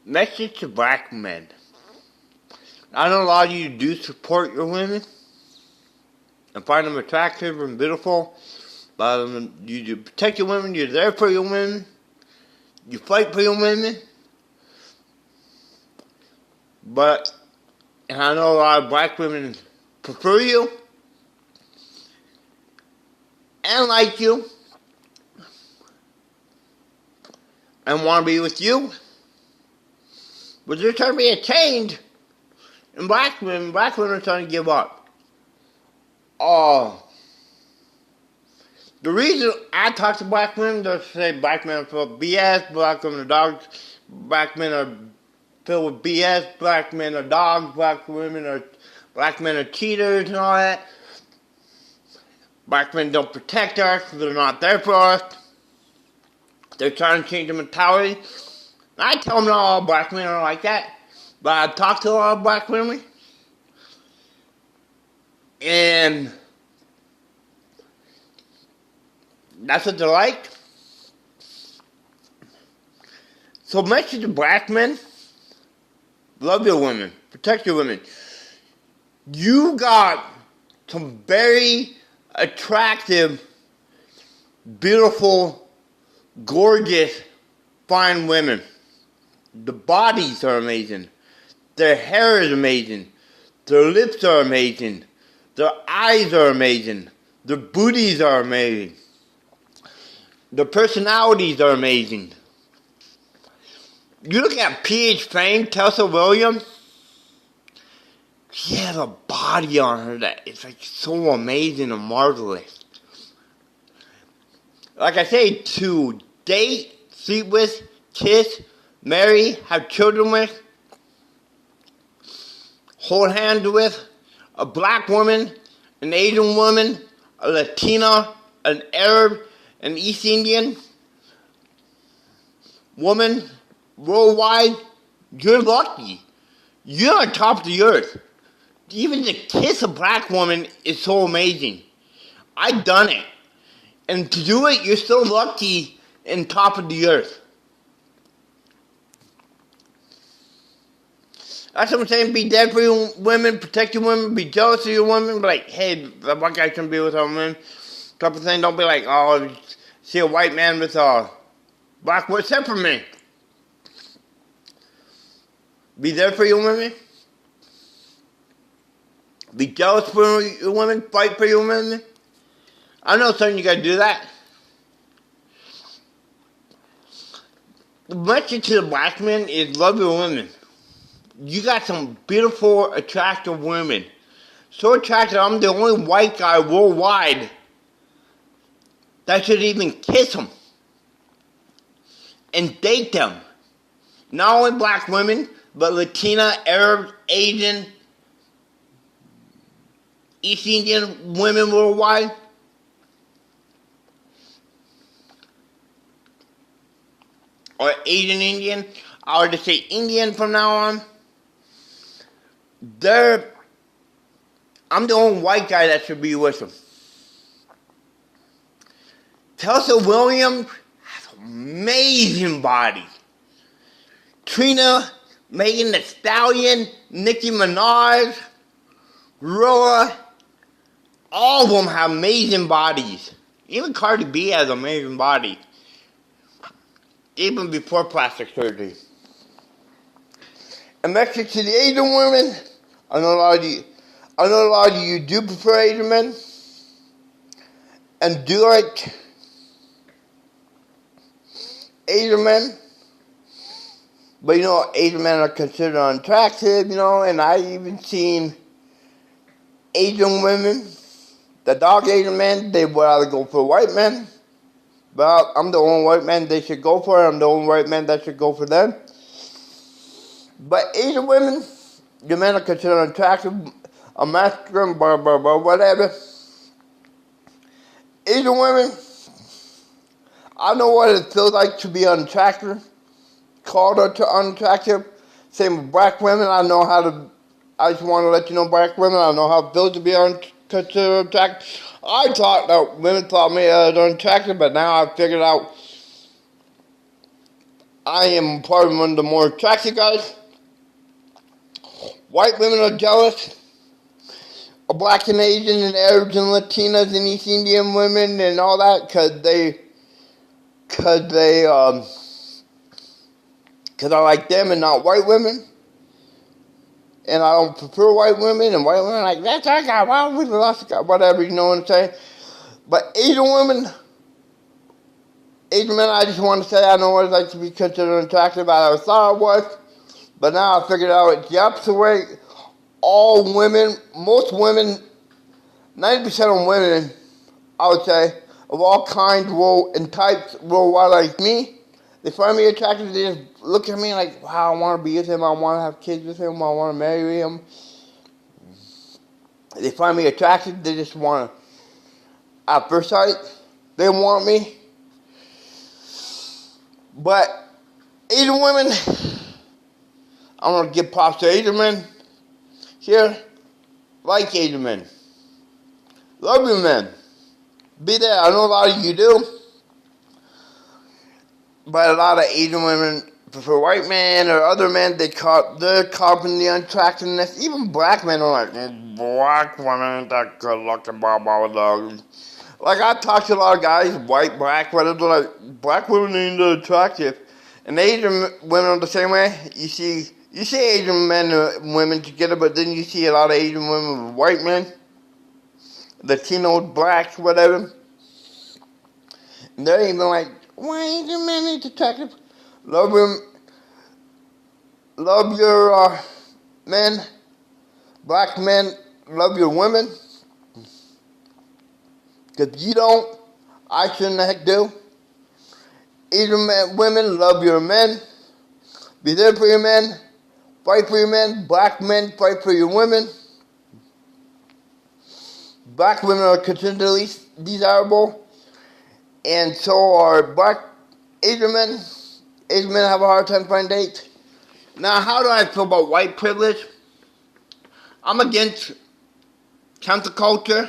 Message to black men. I know a lot of you do support your women and find them attractive and beautiful. But you do protect your women, you're there for your women, you fight for your women. But, and I know a lot of black women prefer you and like you and want to be with you. But there's trying to be a change in black women. Black women are trying to give up. The reason I talk to black women, they say black men are full of BS, black women are dogs, black men are filled with BS, black men are dogs, black men are cheaters and all that. Black men don't protect us, they're not there for us. They're trying to change the mentality. I tell them not all black men are like that, but I talk to a lot of black women, and that's what they're like. So message to black men, love your women, protect your women. You got some very attractive, beautiful, gorgeous, fine women. The bodies are amazing. Their hair is amazing. Their lips are amazing. Their eyes are amazing. Their booties are amazing. Their personalities are amazing. You look at PH fame, Tessa Williams. She has a body on her that is like so amazing and marvelous. Like I say, to date, sleep with, kiss, marry, have children with, hold hands with a black woman, an Asian woman, a Latina, an Arab, an East Indian woman worldwide, you're lucky. You're on top of the earth. Even to kiss a black woman is so amazing. I've done it. And to do it, you're still lucky and top of the earth. That's what I'm saying. Be there for your women, protect your women, be jealous of your women. Be like, hey, the white guy shouldn't be with our women. Type of thing. Don't be like, oh, see a white man with a black woman, except for me. Be there for your women. Be jealous for your women. Fight for your women. I know some of you gotta do that. The message to the black men is love your women. You got some beautiful, attractive women. So attractive, I'm the only white guy worldwide that should even kiss them and date them. Not only black women, but Latina, Arab, Asian, East Indian women worldwide. Or Asian Indian. I would just say Indian from now on. I'm the only white guy that should be with them. Tessa Williams has an amazing body. Trina, Megan Thee Stallion, Nicki Minaj, Roa, all of them have amazing bodies. Even Cardi B has an amazing body. Even before plastic surgery. A message to the Asian women. I know a lot of you do prefer Asian men. And do like Asian men. But you know, Asian men are considered unattractive, you know, and I even seen Asian women, the dog Asian men, they would rather go for white men. But I'm the only white man they should go for. I'm the only white man that should go for them. But Asian women, the men are considered attractive, a masculine, blah, blah, blah, whatever. Asian women, I know what it feels like to be unattractive, called unattractive. Same with black women, I just want to let you know, black women, I know how it feels to be considered attractive. I thought that women thought me as unattractive, but now I figured out I am probably one of the more attractive guys. White women are jealous of black and Asian and Arabs and Latinas and East Indian women and all that because I like them and not white women. And I don't prefer white women, and white women are like, that's our guy, why we lost the guy, whatever, you know what I'm saying? But Asian women, Asian men, I just want to say I know what it's like to be considered attractive. I always thought I was, but now I figured out it's the opposite way. All women, most women, 90% of women, I would say, of all kinds and types worldwide like me, they find me attractive. They just look at me like, wow, I want to be with him. I want to have kids with him. I want to marry him. They find me attractive. They just want to, at first sight, they want me. But Asian women, I'm going to give props to Asian men here. Like Asian men. Love you men. Be there. I know a lot of you do. But a lot of Asian women prefer white men or other men. They're caught in the unattractiveness. Even black men are like, black women, that good looking, blah, blah, blah. Like, I talk to a lot of guys, white, black, whatever, they're like, black women ain't attractive. And Asian women are the same way. You see Asian men and women together, but then you see a lot of Asian women with white men, Latinos, blacks, whatever. And they're even like, why Asian men ain't attractive? Love your men, black men, love your women. Because if you don't, I shouldn't the heck do. Asian women, love your men. Be there for your men. Fight for your men. Black men, fight for your women. Black women are considered the least desirable. And so are black Asian men. Asian men have a hard time finding dates. Now, how do I feel about white privilege? I'm against counterculture.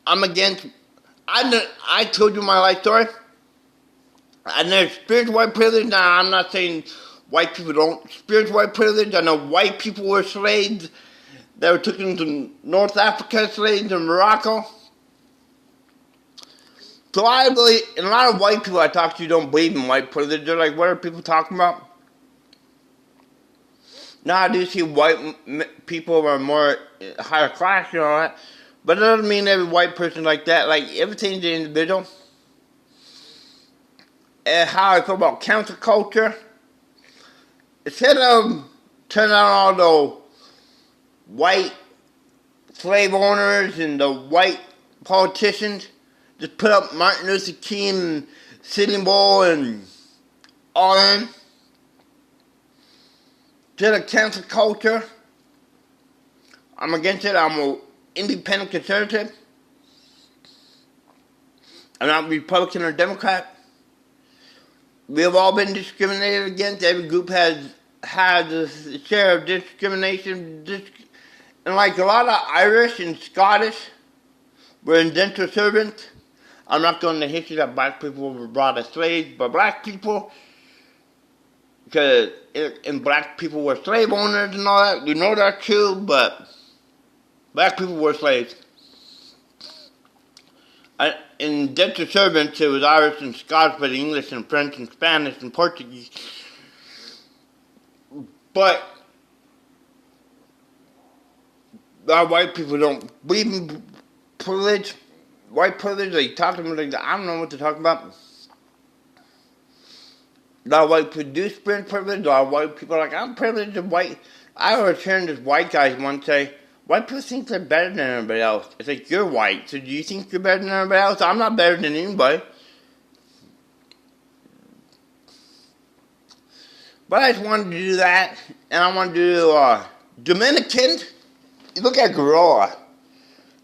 I told you my life story. I never experienced white privilege. Now, I'm not saying white people don't experience white privilege. I know white people were slaves. They were taken to North Africa, slaves in Morocco. So I believe, and a lot of white people I talk to don't believe in white privilege. They're like, what are people talking about? Now I do see white people are more higher class and all that. But it doesn't mean every white person like that. Like, everything's the individual. And how I feel about counterculture. Instead of turning out all the white slave owners and the white politicians, just put up Martin Luther King and Sitting Bull and all them. Instead of counterculture, I'm against it. I'm an independent conservative. I'm not Republican or Democrat. We have all been discriminated against. Every group has a share of discrimination. And like a lot of Irish and Scottish were indentured servants. I'm not going into history that black people were brought as slaves, but black people, and black people were slave owners and all that. We know that's true, but black people were slaves. Indentured servants, it was Irish and Scottish, but English and French and Spanish and Portuguese. But our white people don't believe in privilege. White privilege, they talk to me like that. I don't know what to talk about. A lot of white people do experience privilege. A lot of white people are like, I'm privileged and white. I was hearing this white guy once say, white people think they're better than everybody else. It's like, you're white, so do you think you're better than everybody else? I'm not better than anybody. But I just wanted to do that, and I wanted to do Dominican. You look at Gorilla.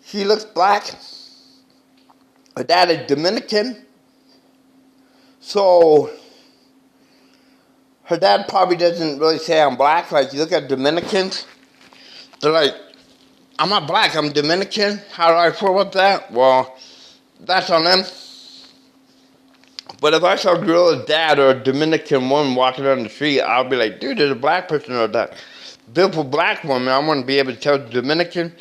She looks black. Her dad is Dominican. So her dad probably doesn't really say I'm black. Like, you look at Dominicans, they're like, I'm not black, I'm Dominican. How do I feel about that? Well, that's on them. But if I saw a gorilla's dad or a Dominican woman walking down the street, I'll be like, dude, there's a black person or that beautiful black woman. I want to be able to tell the Dominican,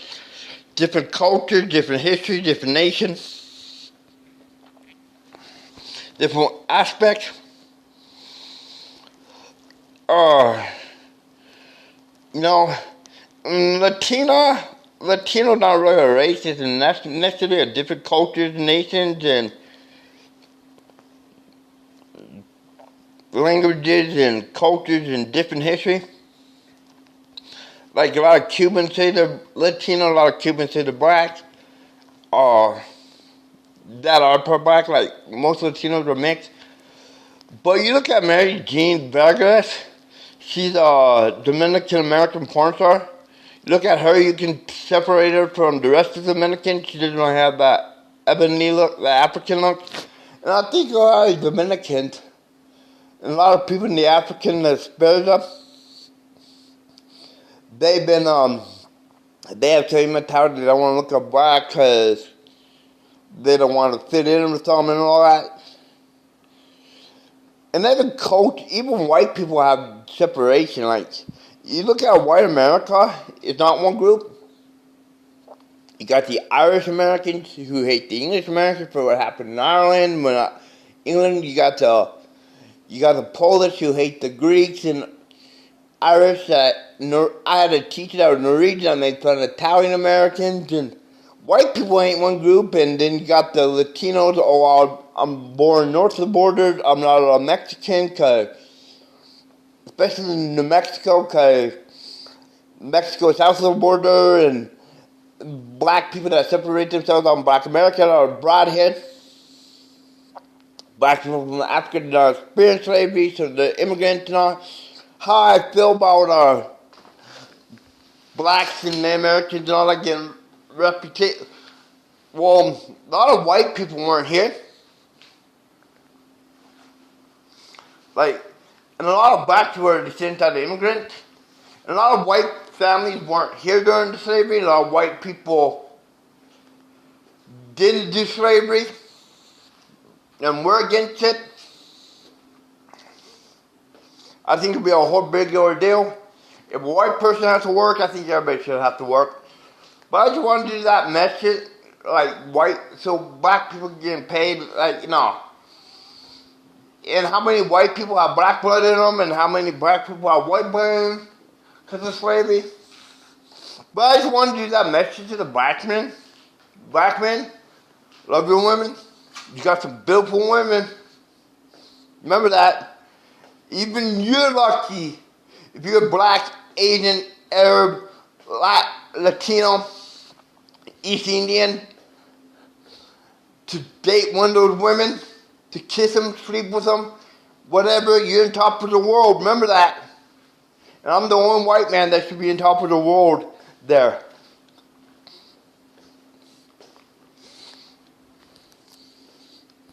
different culture, different history, different nation, different aspects. You know, Latino not really a race. It's necessarily a different cultures, nations, and languages and cultures and different history. Like a lot of Cubans say they're Latino, a lot of Cubans say they're black. That are part black, like most Latinos are mixed. But you look at Mary Jean Vargas, she's a Dominican American porn star. You look at her, you can separate her from the rest of the Dominicans. She doesn't have that ebony look, the African look. And I think a lot of Dominicans, and a lot of people in the African diaspora, they've been, they have same mentality. They don't want to look up black because they don't want to fit in with them and all that. And even white people have separation. Like, you look at white America, it's not one group. You got the Irish Americans who hate the English Americans for what happened in Ireland. England, you got the Polish who hate the Greeks and Irish. I had a teacher that was Norwegian that made fun of Italian Americans, and white people ain't one group. And then you got the Latinos. I'm born north of the border. I'm not a Mexican, especially in New Mexico, because Mexico is south of the border, and black people that separate themselves on Black America are broadhead. Black people from Africa that experienced slavery, so the immigrants and all. How I feel about blacks and Americans and all that getting reputation. Well, a lot of white people weren't here. Like, and a lot of blacks were descendants of the immigrants. And a lot of white families weren't here during the slavery. A lot of white people didn't do slavery and were against it. I think it'd be a whole big ordeal. If a white person has to work, I think everybody should have to work. But I just want to do that message, like so black people getting paid, like, And how many white people have black blood in them, and how many black people have white blood in them because of slavery. But I just want to do that message to the black men. Black men, love your women. You got some beautiful women. Remember that. Even you're lucky if you're black, Asian, Arab, Latino, East Indian, to date one of those women, to kiss them, sleep with them, whatever. You're on top of the world. Remember that. And I'm the only white man that should be on top of the world there.